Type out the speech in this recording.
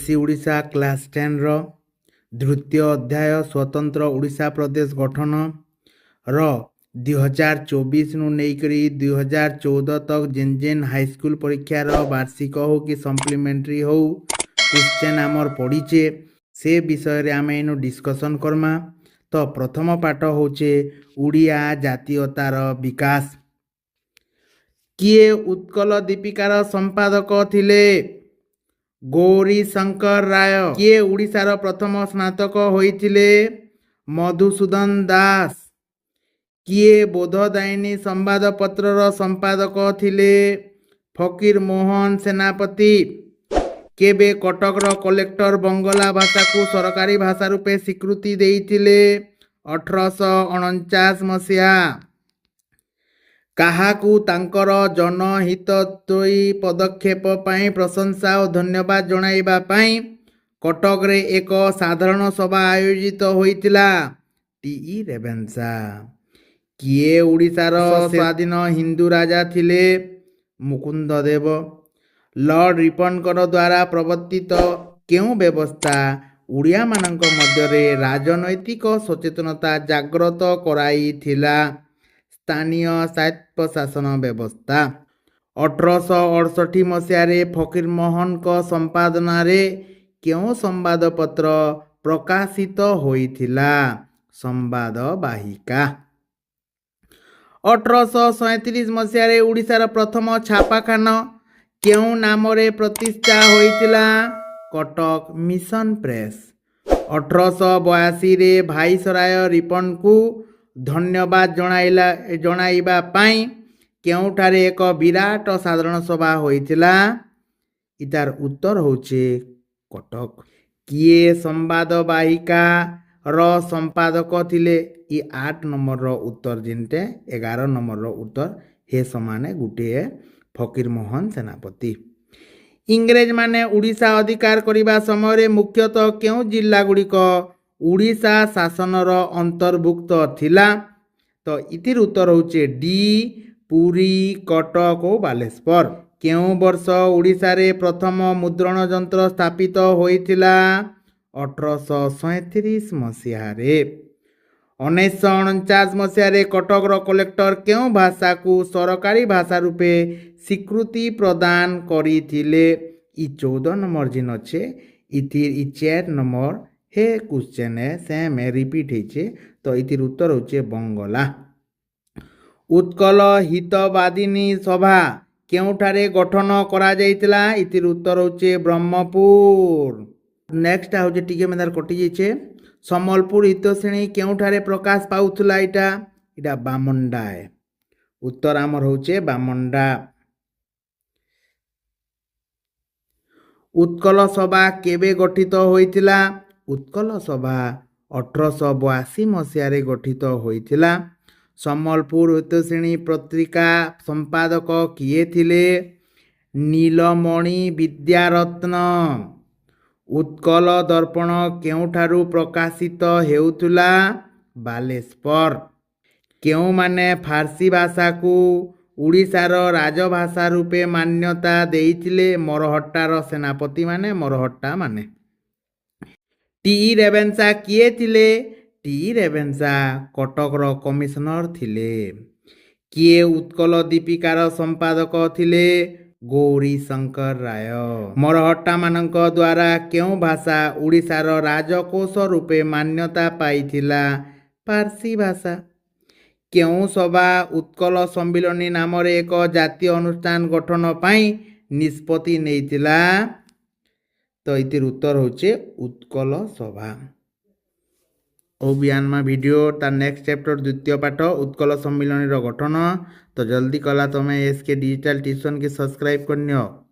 SC Odisha class 10 रो द्वितीय अध्याय स्वतंत्र ओडिशा प्रदेश गठन रो 2024 नु नेकरी 2014 तक जेन जेन हाईस्कूल परीक्षा रो वार्षिक हो कि सप्लीमेंटरी हो क्वेश्चन आमर पड़ीचे से विषय रे आमे इनु डिस्कशन करमा। तो प्रथम पाठ होचे उड़िया जातीयतार विकास। किए उत्कल दीपिकार संपादक थिले? गौरी शंकर राय। किए उड़ीसार प्रथम स्नातक होइथिले? मधुसूदन दास। किए बोधदायिनी संवादपत्रर संपादक थिले? फकीर मोहन सेनापति। केबे कटकर कलेक्टर बंगला भाषा को सरकारी भाषा रूपे स्वीकृति देइथिले? 1849 मसीहा। काहाकू तांकर जनहितोई पदक्षेप पाई प्रशंसा और धन्यवाद जणाइबा पाई कटक रे एक साधारण सभा आयोजित होइतिला? टी रेवेन्सा। किए उड़ीसार स्वाधीन हिंदू राजा थिले? मुकुंद देव। लॉर्ड रिपनकर द्वारा प्रवर्तित केउ व्यवस्था उड़िया मानक मध्यरे राजनैतिक सचेतनता जाग्रत कराई थिला? स्थानीय स्वायत्त प्रशासन व्यवस्था। 1868 मसीह फकीर मोहन को संपादना रे केउ संवादपत्र प्रकाशित होइथिला? संवाद वाहिका। 1837 मसीह उड़ीसार प्रथम छापाखाना केउ नाम रे प्रतिष्ठा होइथिला? Cuttack mission press. 1882 रे भाईसराय रिपन को धन्यवाद जणाइबा पाई केउठारे एक विराट साधारण सभा होइथिला? इतार उत्तर होचे कटक। किए संवाद वाहिका रो संपादक थिले? 8 नंबर रो उत्तर जिनटे 11 नंबर रो उत्तर हे समाने गुटे फकीर मोहन सेनापति। इंग्रेज माने उड़ीसा अधिकार करिबा समय रे मुख्यतः केउ जिल्ला गुड़िक उड़ीसा शासनर अंतर्भुक्त थिला? तो इतिर उत्तर होचे डी पुरी, कटक और बालेश्वर। केउ वर्ष उड़ीसा रे प्रथम मुद्रण यंत्र स्थापित होइथिला? 1837 मसीहा रे। 1949 मसीह रे कटक रो कलेक्टर केउ भाषा को सरकारी भाषा रूपे स्वीकृति प्रदान करिथिले? 14 नंबर जिन अच्छे इतिर 4 नंबर हे क्वेश्चन है सेम है रिपीट होइछे। तो इतिर उत्तर होचे बंगला। उत्कल हितवादिनी सभा केउठारे गठन करा जाइतिला? इतिर उत्तर होचे ब्रह्मपुर। नेक्स्ट होचे टिके मेदार कटि जाइछे। सम्बलपुर हितश्रेणी केउठारे प्रकाश पाउथुला? इटा बामंडा है। उत्तर आमर होचे बामंडा। उत्कल सभा केबे गठित होइतिला? उत्कल सभा 1882 मसीह रे गठित होइतिला। सम्बलपुर हितश्रेणी पत्रिका संपादक किए थिले? नीलमणि विद्यारत्न। उत्कल दर्पण केउठारु प्रकाशित हेउथुला? बालेश्वर। केउ माने फारसी भाषा को उड़ीसार राजभाषा रूपे मान्यता देइथिले? मरहट्टार सेनापति माने मरहट्टा माने। टी रेवेन्सा किए थिले? टी रेवेन्सा कटकर कमिशनर थिले। किए उत्कल दीपिकार संपादक थिले? गौरी शंकर राय। मरहट्टा मानक द्वारा केउ भाषा उड़ीसार राजकोष रूपे मान्यता पाइथिला? फारसी भाषा। केउ सभा उत्कल सम्मिलनी नाम रे एक जातीय अनुष्ठान गठन पाई निष्पत्ति नेइथिला? तो इतिर उत्तर होचे उत्कल सभा। ओबियानमा वीडियो तार नेक्स्ट चैप्टर द्वितीय पाठ उत्कल सम्मिलनी गठन। तो जल्दी कला तुम्हें एसके डिजिटल ट्यूशन के सब्सक्राइब करनियो।